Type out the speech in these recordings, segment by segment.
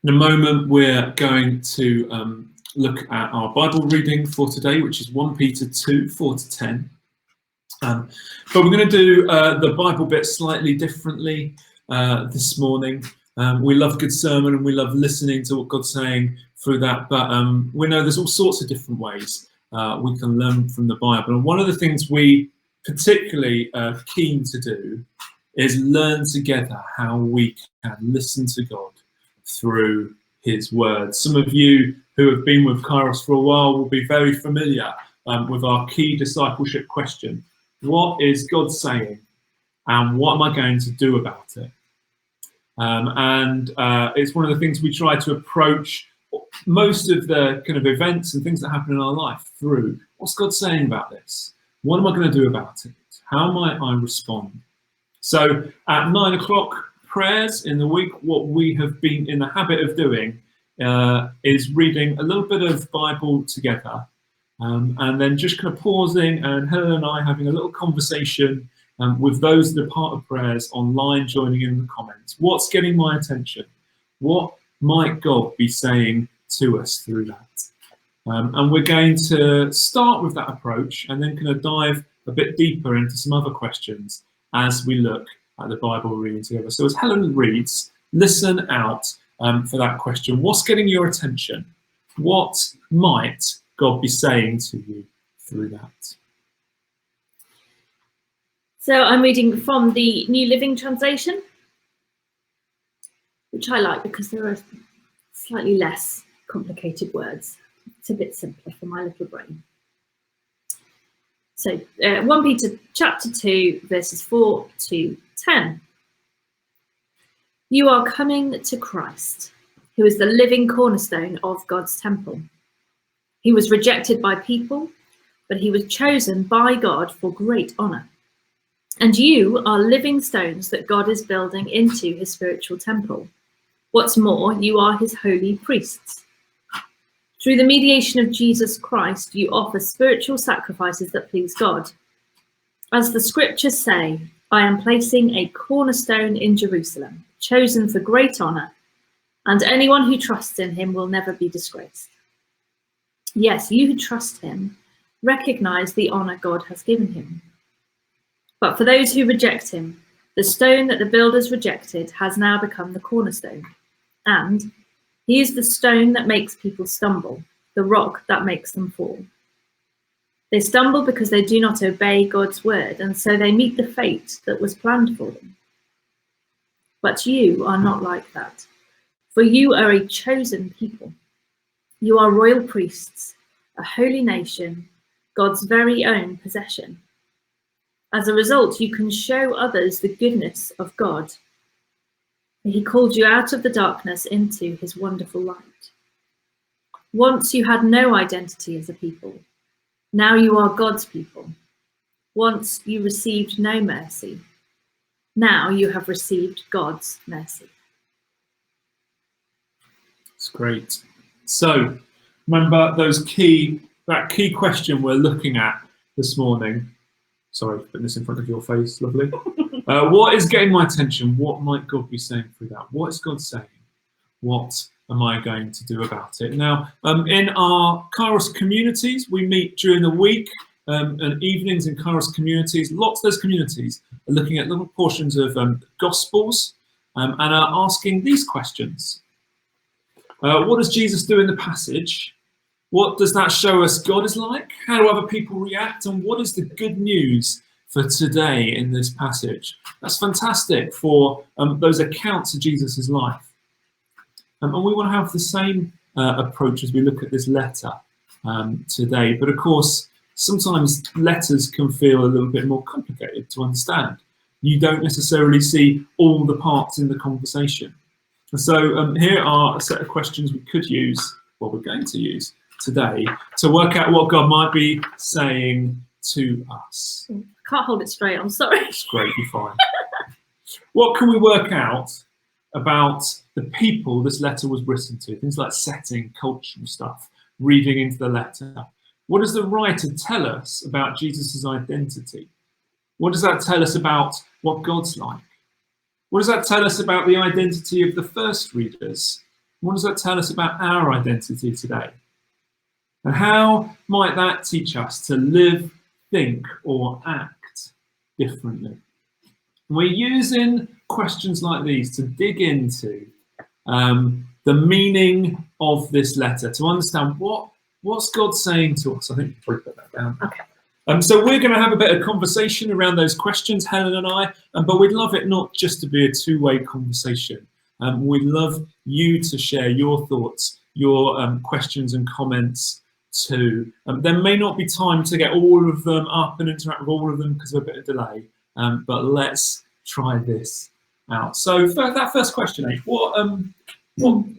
In a moment, we're going to look at our Bible reading for today, which is 1 Peter 2, 4-10. But we're going to do the Bible bit slightly differently this morning. We love a good sermon and we love listening to what God's saying through that, but we know there's all sorts of different ways we can learn from the Bible. And one of the things we particularly are keen to do is learn together how we can listen to God through his words. Some of you who have been with Kairos for a while will be very familiar with our key discipleship question. What is God saying and what am I going to do about it? It's one of the things we try to approach most of the kind of events and things that happen in our life through. What's God saying about this? What am I going to do about it? How might I respond? So at 9 o'clock prayers in the week, what we have been in the habit of doing is reading a little bit of Bible together and then just kind of pausing, and Helen and I having a little conversation with those that are part of prayers online, joining in the comments. What's getting my attention? What might God be saying to us through that? And we're going to start with that approach and then kind of dive a bit deeper into some other questions as we look at the Bible reading together. So as Helen reads, listen out for that question. What's getting your attention? What might God be saying to you through that? So I'm reading from the New Living Translation, which I like because there are slightly less complicated words. It's a bit simpler for my little brain. So 1 Peter chapter 2, verses 4-10. You are coming to Christ, who is the living cornerstone of God's temple. He was rejected by people, but he was chosen by God for great honor. And you are living stones that God is building into his spiritual temple. What's more, you are his holy priests. Through the mediation of Jesus Christ, you offer spiritual sacrifices that please God. As the scriptures say, I am placing a cornerstone in Jerusalem, chosen for great honor, and anyone who trusts in him will never be disgraced. Yes, you who trust him recognize the honor God has given him. But for those who reject him, the stone that the builders rejected has now become the cornerstone. And he is the stone that makes people stumble, the rock that makes them fall. They stumble because they do not obey God's word, and so they meet the fate that was planned for them. But you are not like that, for you are a chosen people. You are royal priests, a holy nation, God's very own possession. As a result, you can show others the goodness of God. He called you out of the darkness into his wonderful light. Once you had no identity as a people. Now you are God's people. Once you received no mercy. Now you have received God's mercy. It's great. So remember that key question we're looking at this morning. Sorry, putting this in front of your face, lovely. What is getting my attention? What might God be saying through that? What is God saying? What am I going to do about it? Now, in our Kairos communities, we meet during the week and evenings in Kairos communities. Lots of those communities are looking at little portions of Gospels and are asking these questions. What does Jesus do in the passage? What does that show us God is like? How do other people react? And what is the good news for today in this passage? That's fantastic for those accounts of Jesus' life. And we want to have the same approach as we look at this letter today. But of course, sometimes letters can feel a little bit more complicated to understand. You don't necessarily see all the parts in the conversation. And so here are a set of questions we could use, well, we're going to use today to work out what God might be saying to us. I can't hold it straight, I'm sorry. It's great, you're fine. What can we work out about the people this letter was written to? Things like setting, cultural stuff, reading into the letter. What does the writer tell us about Jesus' identity? What does that tell us about what God's like? What does that tell us about the identity of the first readers? What does that tell us about our identity today? And how might that teach us to live, think, or act differently? We're using questions like these to dig into the meaning of this letter, to understand what's God saying to us. I think you probably put that down. Okay. So we're going to have a bit of conversation around those questions, Helen and I, but we'd love it not just to be a two-way conversation. We'd love you to share your thoughts, your questions and comments too. There may not be time to get all of them up and interact with all of them because of a bit of delay, but let's try this out. So for that first question, Abe, what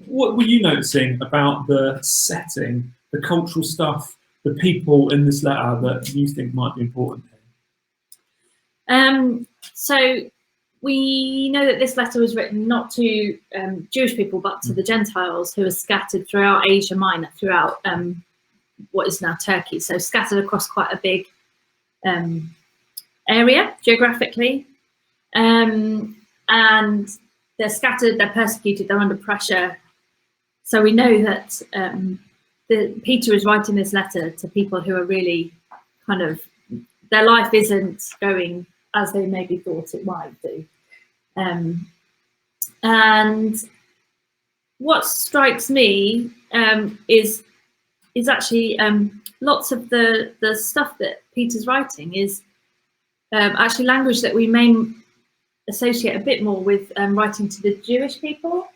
were you noticing about the setting, the cultural stuff, the people in this letter that you think might be important here? So we know that this letter was written not to Jewish people, but to the Gentiles who are scattered throughout Asia Minor, throughout what is now Turkey. So scattered across quite a big area geographically. And they're scattered, they're persecuted, they're under pressure. So we know that Peter is writing this letter to people who are really kind of, their life isn't going as they maybe thought it might do. And what strikes me is actually lots of the stuff that Peter's writing is actually language that we may associate a bit more with writing to the Jewish people,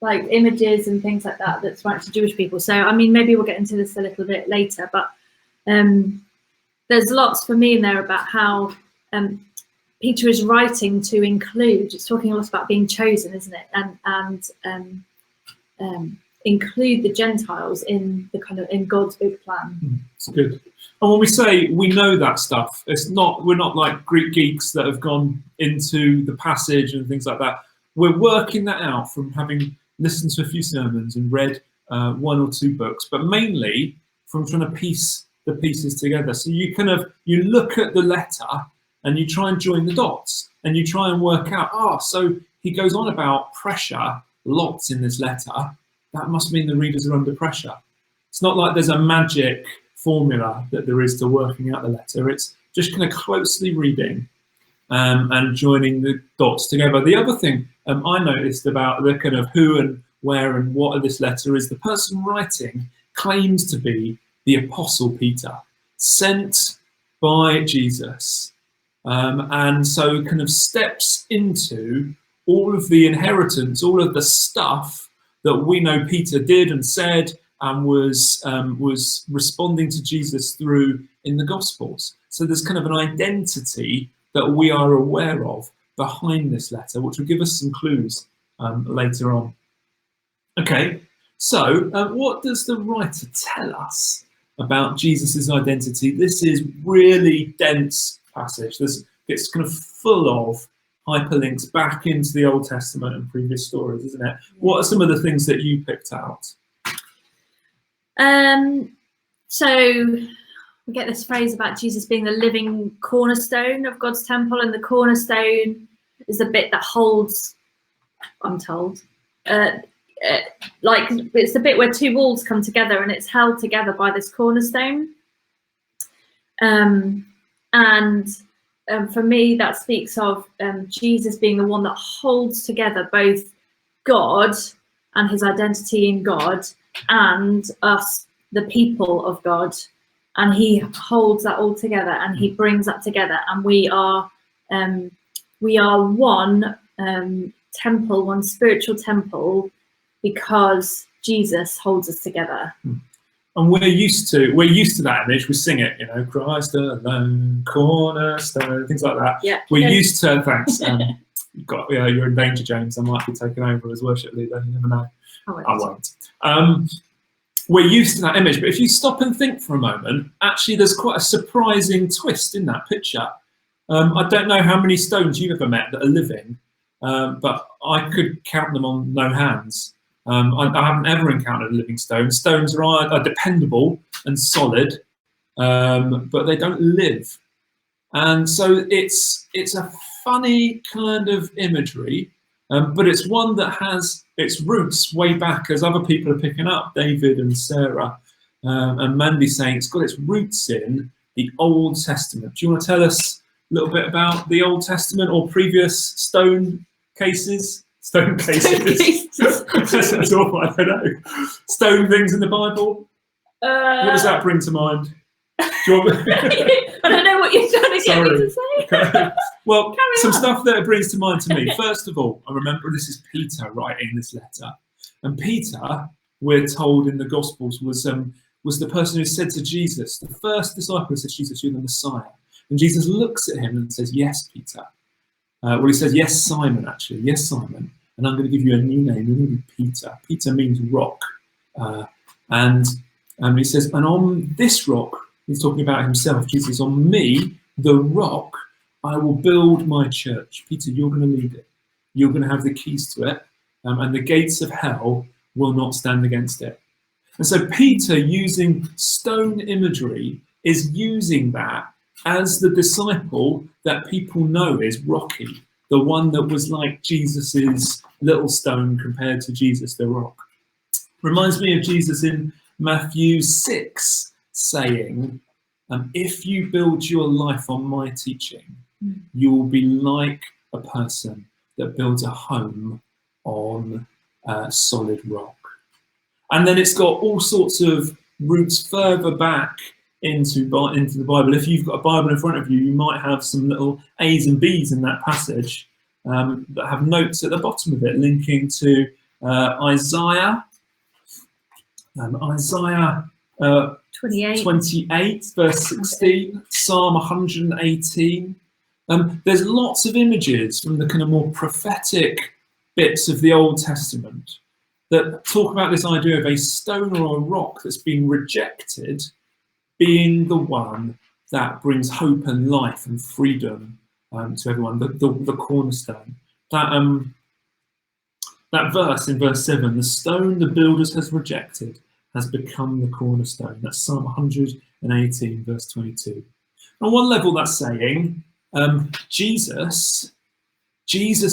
like images and things like that, that's right to Jewish people. So, I mean, maybe we'll get into this a little bit later, but there's lots for me in there about how Peter is writing to include, it's talking a lot about being chosen, isn't it? And include the Gentiles in the kind of, in God's big plan. It's good. And when we say we know that stuff, we're not like Greek geeks that have gone into the passage and things like that. We're working that out from having listened to a few sermons and read one or two books, but mainly from trying to piece the pieces together. So you look at the letter and you try and join the dots and you try and work out, so he goes on about pressure lots in this letter. That must mean the readers are under pressure. It's not like there's a magic formula that there is to working out the letter. It's just kind of closely reading and joining the dots together. The other thing I noticed about the kind of who and where and what of this letter is the person writing claims to be the Apostle Peter, sent by Jesus. And so kind of steps into all of the inheritance, all of the stuff that we know Peter did and said and was responding to Jesus through in the Gospels. So there's kind of an identity that we are aware of behind this letter, which will give us some clues later on. Okay, so what does the writer tell us about Jesus's identity? This is really dense passage. It's kind of full of hyperlinks back into the Old Testament and previous stories, isn't it? What are some of the things that you picked out? So we get this phrase about Jesus being the living cornerstone of God's temple, and the cornerstone is the bit that holds, I'm told, like it's the bit where two walls come together and it's held together by this cornerstone. For me, that speaks of Jesus being the one that holds together both God and his identity in God and us, the people of God. And he holds that all together and he brings that together. And we are one temple, one spiritual temple, because Jesus holds us together. And we're used to that image. We sing it, Christ alone, cornerstone, things like that. Yeah. We're used to. Thanks. You're in danger, James. I might be taken over as worship leader. You never know. I won't. We're used to that image, but if you stop and think for a moment, actually, there's quite a surprising twist in that picture. I don't know how many stones you've ever met that are living, but I could count them on no hands. I haven't ever encountered a living stone. Stones are dependable and solid, but they don't live. And so it's a funny kind of imagery, but it's one that has its roots way back, as other people are picking up, David and Sarah and Mandy saying it's got its roots in the Old Testament. Do you want to tell us a little bit about the Old Testament or previous stone cases? Stone cases. That's all, I don't know. Stone things in the Bible. What does that bring to mind? Do you want me? I don't know what you're trying to get me to say. Well, some stuff that it brings to mind to me. First of all, I remember this is Peter writing this letter, and Peter, we're told in the Gospels, was the person who said to Jesus, the first disciple who said, "Jesus, you're the Messiah." And Jesus looks at him and says, "Yes, Peter." Well, he says, "Yes, Simon, actually. Yes, Simon. And I'm going to give you a new name. You're going to be Peter." Peter means rock. And he says, "And on this rock," he's talking about himself, Jesus, "on me, the rock, I will build my church." Peter, you're going to lead it. You're going to have the keys to it. And the gates of hell will not stand against it. And so Peter, using stone imagery, is using that as the disciple that people know is Rocky, the one that was like Jesus's little stone compared to Jesus, the rock. Reminds me of Jesus in Matthew 6 saying, "If you build your life on my teaching, you will be like a person that builds a home on solid rock." And then it's got all sorts of roots further back into the Bible. If you've got a Bible in front of you, you might have some little A's and B's in that passage that have notes at the bottom of it linking to Isaiah 28, verse 16, Psalm 118. There's lots of images from the kind of more prophetic bits of the Old Testament that talk about this idea of a stone or a rock that's been rejected being the one that brings hope and life and freedom to everyone, the cornerstone. That verse in verse 7, "The stone the builders has rejected has become the cornerstone." That's Psalm 118, verse 22. On one level, that's saying Jesus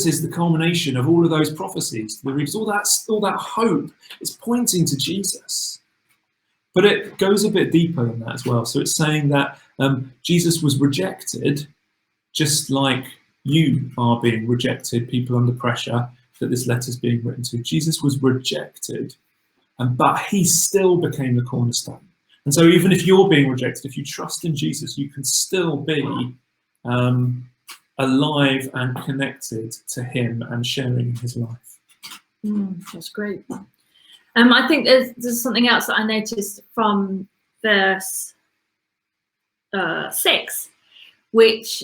is the culmination of all of those prophecies. All that hope is pointing to Jesus. But it goes a bit deeper than that as well. So it's saying that Jesus was rejected, just like you are being rejected, people under pressure that this letter is being written to. Jesus was rejected, but he still became the cornerstone. And so even if you're being rejected, if you trust in Jesus, you can still be alive and connected to him and sharing in his life. That's great. I think there's something else that I noticed from verse 6, which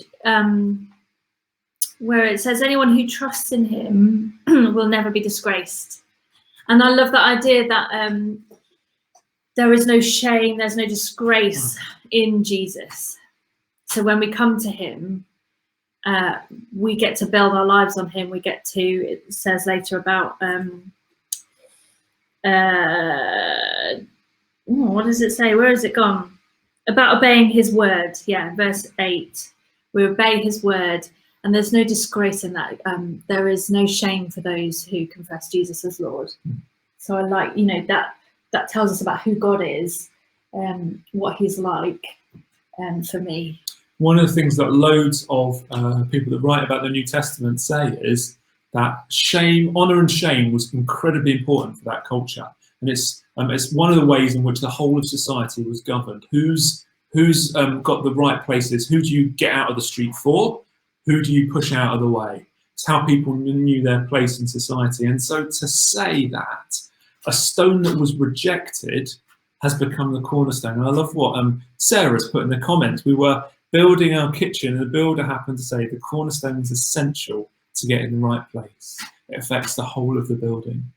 where it says, "Anyone who trusts in him will never be disgraced." And I love that idea that there is no shame, there's no disgrace in Jesus. So when we come to him, we get to build our lives on him. We get to, it says later about, what does it say? Where has it gone? About obeying his word. Yeah, verse 8. We obey his word, and there's no disgrace in that. There is no shame for those who confess Jesus as Lord. So I like, that tells us about who God is, what he's like for me. One of the things that loads of people that write about the New Testament say is that honor and shame was incredibly important for that culture. And it's one of the ways in which the whole of society was governed. Who's got the right places? Who do you get out of the street for? Who do you push out of the way? It's how people knew their place in society. And so to say that a stone that was rejected has become the cornerstone. And I love what Sarah's put in the comments. We were building our kitchen, and the builder happened to say the cornerstone is essential to get in the right place. It affects the whole of the building.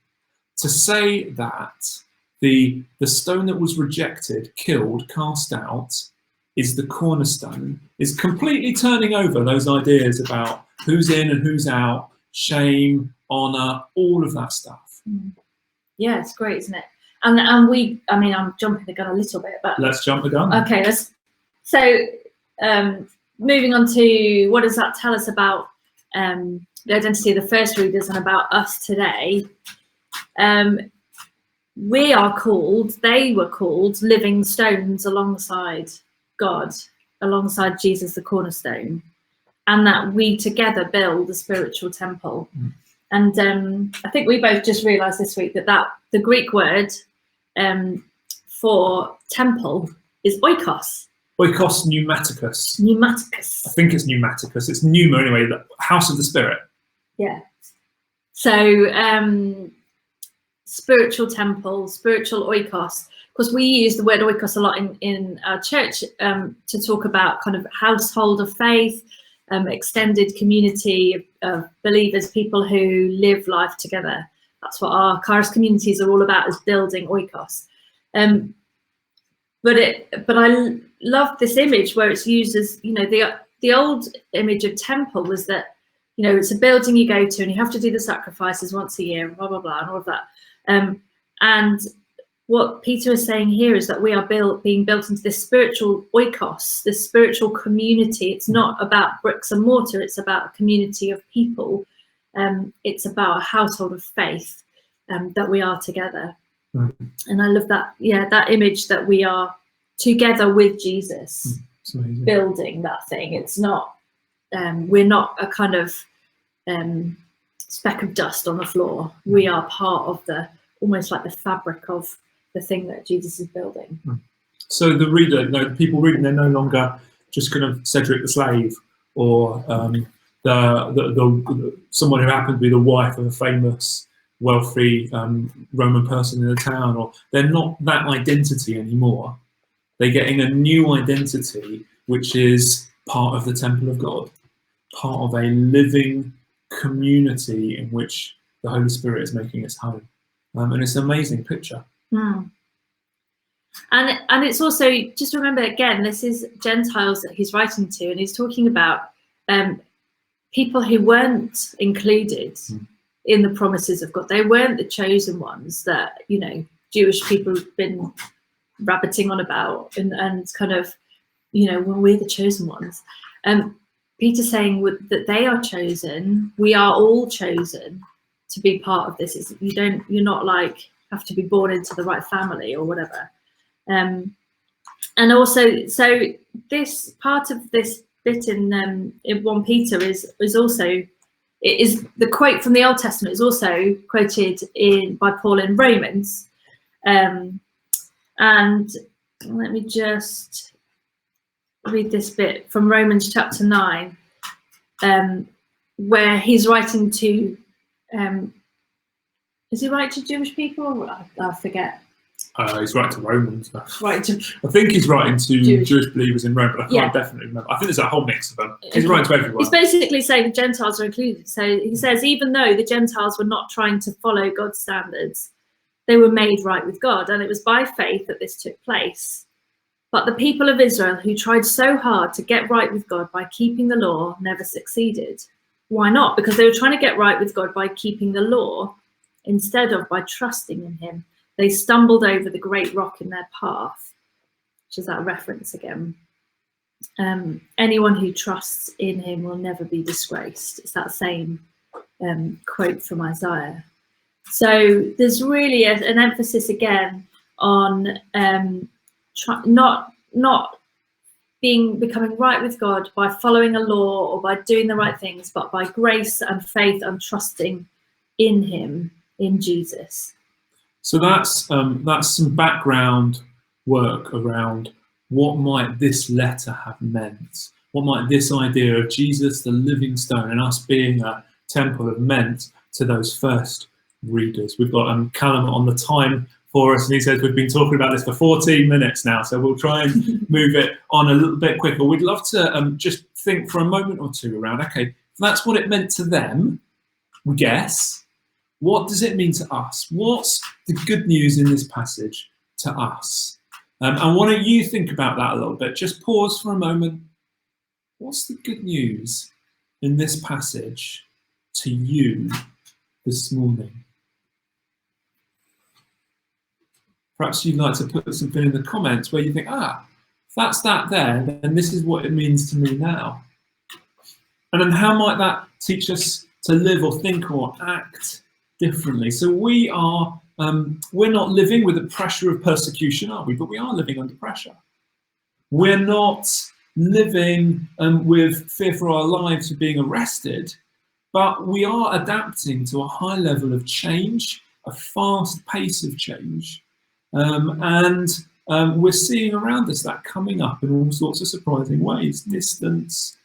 To say that the stone that was rejected, killed, cast out, is the cornerstone, is completely turning over those ideas about who's in and who's out, shame, honor, all of that stuff. Yeah, it's great, isn't it? And I'm jumping the gun a little bit, but let's jump the gun. Okay, moving on to what does that tell us about the identity of the first readers and about us today. we are called, they were called living stones alongside God, alongside Jesus, the cornerstone, and that we together build the spiritual temple. And I think we both just realized this week that the Greek word for temple is oikos. Oikos pneumaticus. Pneumaticus. I think it's pneumaticus. It's pneuma anyway, the house of the spirit. Yeah. So spiritual temple, spiritual oikos. Of course, we use the word oikos a lot in our church to talk about kind of household of faith, extended community of believers, people who live life together. That's what our Charis communities are all about, is building oikos. But I love this image where it's used as, the old image of temple was that, it's a building you go to and you have to do the sacrifices once a year, blah, blah, blah, and all of that. And what Peter is saying here is that we are being built into this spiritual oikos, this spiritual community. It's not about bricks and mortar, it's about a community of people. It's about a household of faith that we are together. And I love that, that image that we are together with Jesus, building that thing. It's not, we're not a kind of speck of dust on the floor. We are part of almost like the fabric of the thing that Jesus is building. So the reader, the people reading, they're no longer just kind of Cedric the slave, or the someone who happened to be the wife of a famous, wealthy Roman person in the town, or they're not that identity anymore. They're getting a new identity, which is part of the temple of God, part of a living community in which the Holy Spirit is making its home. And it's an amazing picture. And it's also, just remember again, this is Gentiles that he's writing to, and he's talking about people who weren't included in the promises of God. They weren't the chosen ones that, Jewish people have been rabbiting on about and kind of, when we're the chosen ones. Peter's saying that they are chosen. We are all chosen to be part of this. You're not like have to be born into the right family or whatever. And also, so this part of this bit in 1 Peter is also, it is the quote from the Old Testament is also quoted by Paul in Romans. And let me just read this bit from Romans chapter 9, where he's writing to, is he writing to Jewish people? I forget. He's writing to Romans. Right. I think he's writing to Jewish believers in Rome, but I can't definitely remember. I think there's a whole mix of them. He's writing to everyone. He's basically saying the Gentiles are included. So he says, even though the Gentiles were not trying to follow God's standards, they were made right with God, and it was by faith that this took place. But the people of Israel, who tried so hard to get right with God by keeping the law, never succeeded. Why not? Because they were trying to get right with God by keeping the law instead of by trusting in him. They stumbled over the great rock in their path, which is that reference again. Anyone who trusts in him will never be disgraced. It's that same quote from Isaiah. So there's really an emphasis again on not becoming right with God by following a law or by doing the right things, but by grace and faith and trusting in him, in Jesus. So that's some background work around what might this letter have meant. What might this idea of Jesus, the living stone, and us being a temple have meant to those first readers. We've got Callum on the time for us, and he says we've been talking about this for 14 minutes now, so we'll try and move it on a little bit quicker. We'd love to just think for a moment or two around, okay, that's what it meant to them, we guess. What does it mean to us? What's the good news in this passage to us? And why don't you think about that a little bit? Just pause for a moment. What's the good news in this passage to you this morning? Perhaps you'd like to put something in the comments where you think, if that's that there, then this is what it means to me now. And then how might that teach us to live or think or act differently. So we are, we're not living with the pressure of persecution, are we? But we are living under pressure. We're not living with fear for our lives of being arrested, but we are adapting to a high level of change, a fast pace of change. And we're seeing around us that coming up in all sorts of surprising ways. Distance,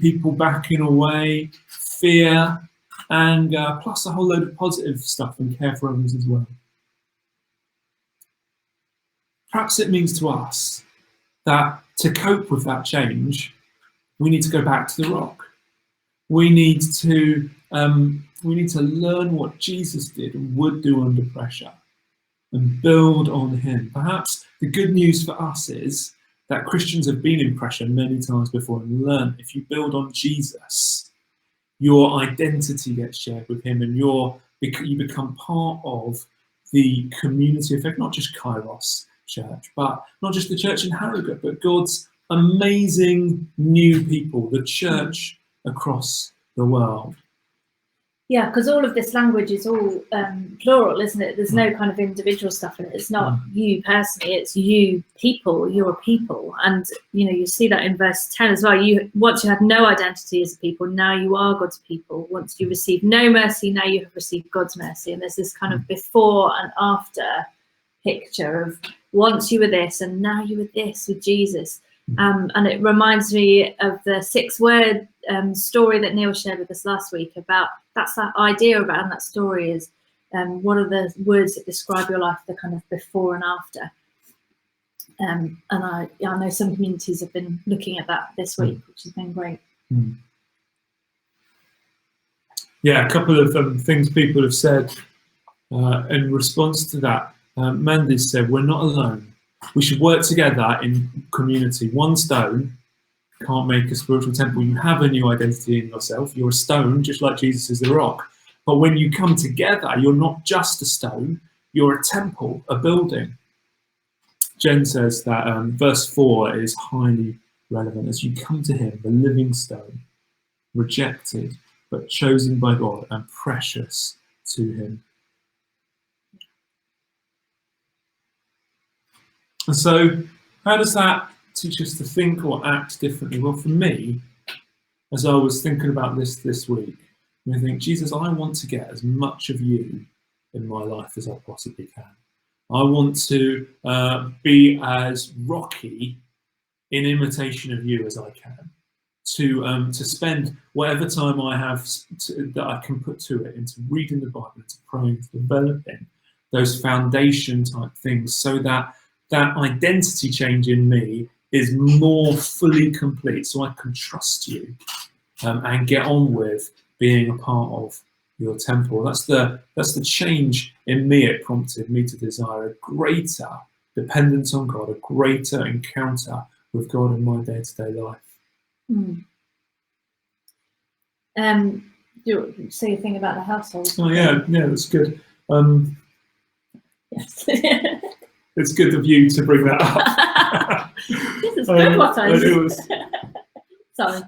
people backing away, fear, anger, plus a whole load of positive stuff and care for others as well. Perhaps it means to us that to cope with that change, we need to go back to the rock. We need to learn what Jesus did and would do under pressure and build on him. Perhaps the good news for us is that Christians have been in pressure many times before and learned if you build on Jesus, your identity gets shared with him and you become part of the community of faith, not just Kairos Church, but not just the church in Harrogate, but God's amazing new people, the church across the world. Yeah, because all of this language is all plural, isn't it? There's no kind of individual stuff in it. It's not you personally, it's you people, you're people. And, you see that in verse 10 as well. Once you had no identity as a people, now you are God's people. Once you received no mercy, now you have received God's mercy. And there's this kind of before and after picture of once you were this and now you were this with Jesus. And it reminds me of the 6-word story that Neil shared with us last week about that's that idea about, and that story is what are the words that describe your life, the kind of before and after. And I know some communities have been looking at that this week, which has been great. Yeah, a couple of things people have said in response to that. Mandy said, we're not alone. We should work together in community. One stone can't make a spiritual temple. You have a new identity in yourself. You're a stone, just like Jesus is the rock. But when you come together, you're not just a stone, you're a temple, a building. Jen says that verse 4 is highly relevant. As you come to him, the living stone, rejected, but chosen by God and precious to him. And so, how does that teach us to think or act differently? Well, for me, as I was thinking about this week, I think, Jesus, I want to get as much of you in my life as I possibly can. I want to be as rocky in imitation of you as I can. To spend whatever time I have that I can put to it into reading the Bible, into praying, to developing those foundation type things, so that that identity change in me is more fully complete, so I can trust you and get on with being a part of your temple. That's the change in me. It prompted me to desire a greater dependence on God, a greater encounter with God in my day-to-day life. You say a thing about the household. Oh yeah, that's good. Yes. It's good of you to bring that up. This is good what I Sorry,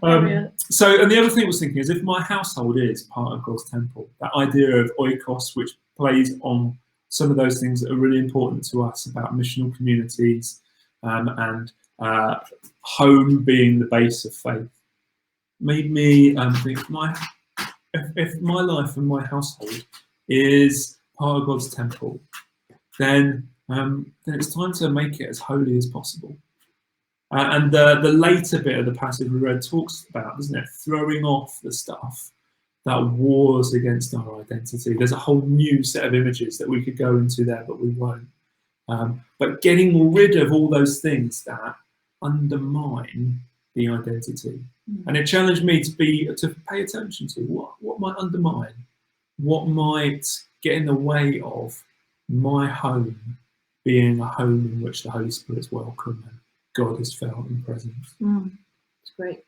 so, and the other thing I was thinking is, if my household is part of God's temple, that idea of oikos, which plays on some of those things that are really important to us about missional communities and home being the base of faith, made me think, if my life and my household is part of God's temple, then it's time to make it as holy as possible. And the later bit of the passage we read talks about, doesn't it, throwing off the stuff that wars against our identity. There's a whole new set of images that we could go into there, but we won't. But getting rid of all those things that undermine the identity. And it challenged me to pay attention to what might undermine, what might get in the way of my home being a home in which the Holy Spirit's welcome and God is felt and present. It's great.